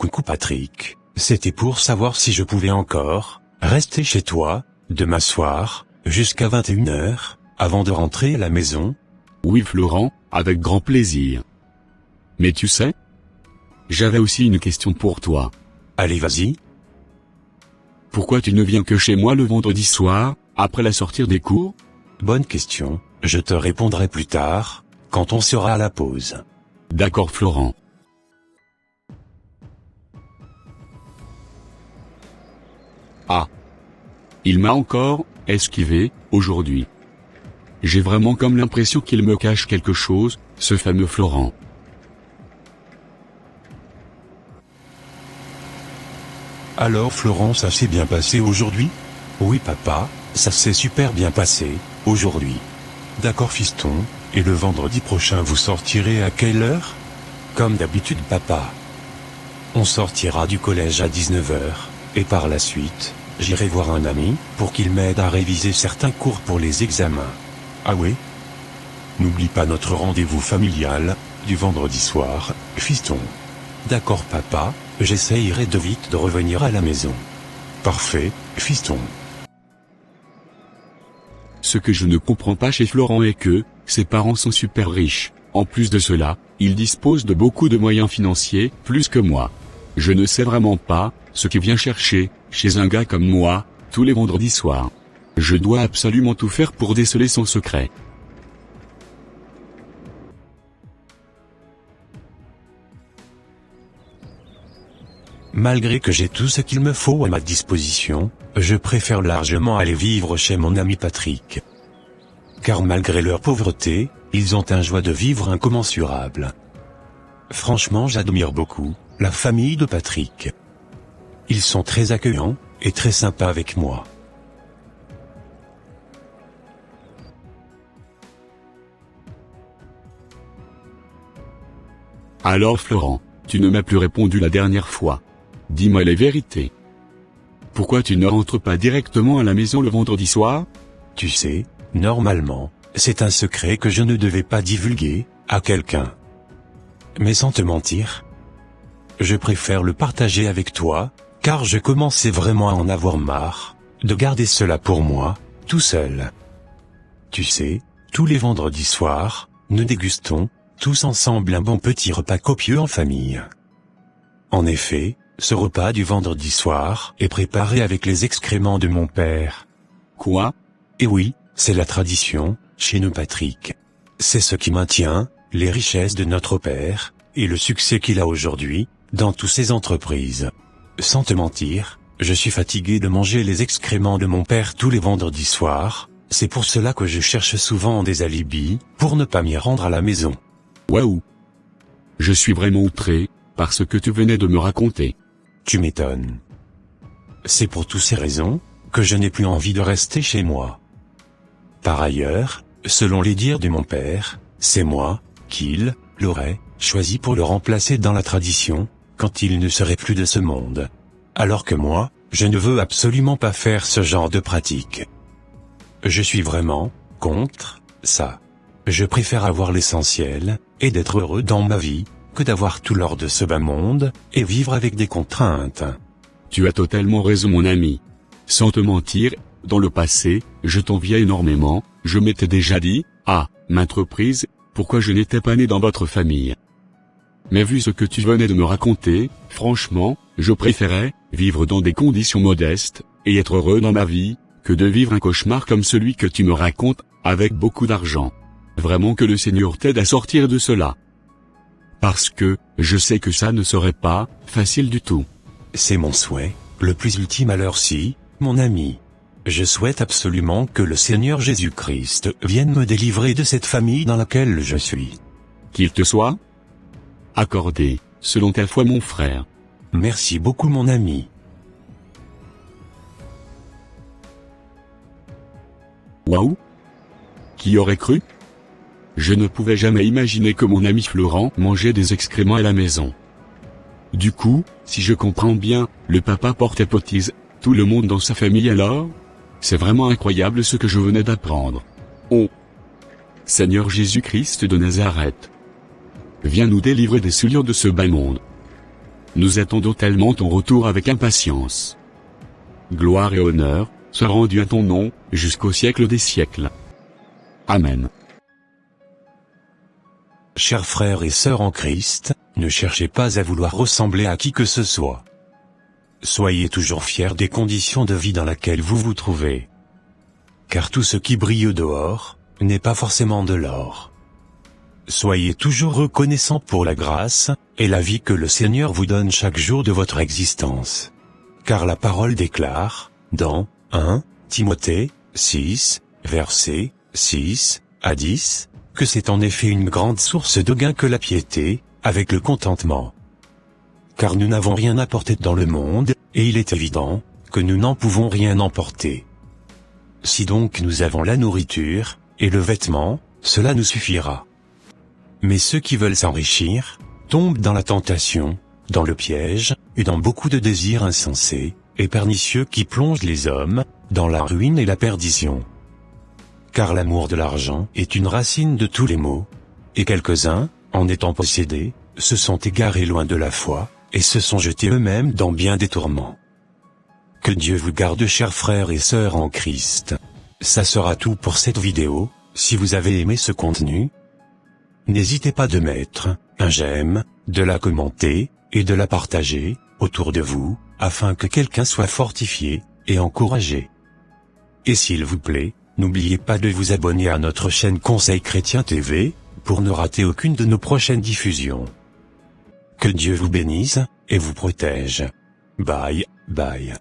Coucou Patrick, c'était pour savoir si je pouvais encore rester chez toi, de m'asseoir, jusqu'à 21h, avant de rentrer à la maison. Oui Florent, avec grand plaisir. Mais tu sais, j'avais aussi une question pour toi. Allez vas-y. Pourquoi tu ne viens que chez moi le vendredi soir, après la sortie des cours? Bonne question, je te répondrai plus tard, quand on sera à la pause. D'accord Florent. Ah. Il m'a encore esquivé, aujourd'hui. J'ai vraiment comme l'impression qu'il me cache quelque chose, ce fameux Florent. Alors Florent, ça s'est bien passé aujourd'hui? Oui papa, ça s'est super bien passé, aujourd'hui. D'accord fiston, et le vendredi prochain vous sortirez à quelle heure? Comme d'habitude papa. On sortira du collège à 19h, et par la suite, j'irai voir un ami, pour qu'il m'aide à réviser certains cours pour les examens. Ah oui? N'oublie pas notre rendez-vous familial, du vendredi soir, fiston. D'accord papa, j'essayerai de vite de revenir à la maison. Parfait, fiston. Ce que je ne comprends pas chez Florent est que, ses parents sont super riches. En plus de cela, il dispose de beaucoup de moyens financiers, plus que moi. Je ne sais vraiment pas, ce qui vient chercher, chez un gars comme moi, tous les vendredis soirs. Je dois absolument tout faire pour déceler son secret. Malgré que j'ai tout ce qu'il me faut à ma disposition, je préfère largement aller vivre chez mon ami Patrick. Car malgré leur pauvreté, ils ont un joie de vivre incommensurable. Franchement, j'admire beaucoup la famille de Patrick. Ils sont très accueillants, et très sympas avec moi. Alors Florent, tu ne m'as plus répondu la dernière fois. Dis-moi les vérités. Pourquoi tu ne rentres pas directement à la maison le vendredi soir? Tu sais, normalement, c'est un secret que je ne devais pas divulguer à quelqu'un. Mais sans te mentir, je préfère le partager avec toi, car je commençais vraiment à en avoir marre de garder cela pour moi, tout seul. Tu sais, tous les vendredis soirs, nous dégustons, tous ensemble un bon petit repas copieux en famille. En effet, ce repas du vendredi soir est préparé avec les excréments de mon père. Quoi? Et oui, c'est la tradition, chez nous Patrick. C'est ce qui maintient les richesses de notre père, et le succès qu'il a aujourd'hui, dans toutes ses entreprises. Sans te mentir, je suis fatigué de manger les excréments de mon père tous les vendredis soirs, c'est pour cela que je cherche souvent des alibis, pour ne pas m'y rendre à la maison. Waouh! Je suis vraiment outré, par ce que tu venais de me raconter. Tu m'étonnes. C'est pour toutes ces raisons, que je n'ai plus envie de rester chez moi. Par ailleurs, selon les dires de mon père, c'est moi, qu'il l'aurait choisi pour le remplacer dans la tradition, quand il ne serait plus de ce monde. Alors que moi, je ne veux absolument pas faire ce genre de pratique. Je suis vraiment contre ça. Je préfère avoir l'essentiel, et d'être heureux dans ma vie, que d'avoir tout l'or de ce bas monde, et vivre avec des contraintes. Tu as totalement raison mon ami. Sans te mentir, dans le passé, je t'enviais énormément, je m'étais déjà dit, à maintes reprises, pourquoi je n'étais pas né dans votre famille. Mais vu ce que tu venais de me raconter, franchement, je préférais vivre dans des conditions modestes, et être heureux dans ma vie, que de vivre un cauchemar comme celui que tu me racontes, avec beaucoup d'argent. Vraiment que le Seigneur t'aide à sortir de cela. Parce que, je sais que ça ne serait pas facile du tout. C'est mon souhait, le plus ultime à l'heure-ci, mon ami. Je souhaite absolument que le Seigneur Jésus-Christ vienne me délivrer de cette famille dans laquelle je suis. Qu'il te soit accordé, selon ta foi mon frère. Merci beaucoup mon ami. Waouh! Qui aurait cru? Je ne pouvais jamais imaginer que mon ami Florent mangeait des excréments à la maison. Du coup, si je comprends bien, le papa portait potise tout le monde dans sa famille alors? C'est vraiment incroyable ce que je venais d'apprendre. Oh! Seigneur Jésus-Christ de Nazareth, viens nous délivrer des souillures de ce bas monde. Nous attendons tellement ton retour avec impatience. Gloire et honneur soient rendus à ton nom, jusqu'au siècle des siècles. Amen. Chers frères et sœurs en Christ, ne cherchez pas à vouloir ressembler à qui que ce soit. Soyez toujours fiers des conditions de vie dans lesquelles vous vous trouvez. Car tout ce qui brille au dehors, n'est pas forcément de l'or. Soyez toujours reconnaissants pour la grâce, et la vie que le Seigneur vous donne chaque jour de votre existence. Car la parole déclare, dans 1 Timothée 6, versets 6 à 10, que c'est en effet une grande source de gain que la piété, avec le contentement. Car nous n'avons rien apporté dans le monde, et il est évident, que nous n'en pouvons rien emporter. Si donc nous avons la nourriture, et le vêtement, cela nous suffira. Mais ceux qui veulent s'enrichir, tombent dans la tentation, dans le piège, et dans beaucoup de désirs insensés, et pernicieux qui plongent les hommes, dans la ruine et la perdition. Car l'amour de l'argent est une racine de tous les maux, et quelques-uns, en étant possédés, se sont égarés loin de la foi, et se sont jetés eux-mêmes dans bien des tourments. Que Dieu vous garde, chers frères et sœurs en Christ. Ça sera tout pour cette vidéo. Si vous avez aimé ce contenu, n'hésitez pas de mettre un j'aime, de la commenter, et de la partager autour de vous, afin que quelqu'un soit fortifié et encouragé. Et s'il vous plaît, n'oubliez pas de vous abonner à notre chaîne Conseil Chrétien TV, pour ne rater aucune de nos prochaines diffusions. Que Dieu vous bénisse, et vous protège. Bye, bye.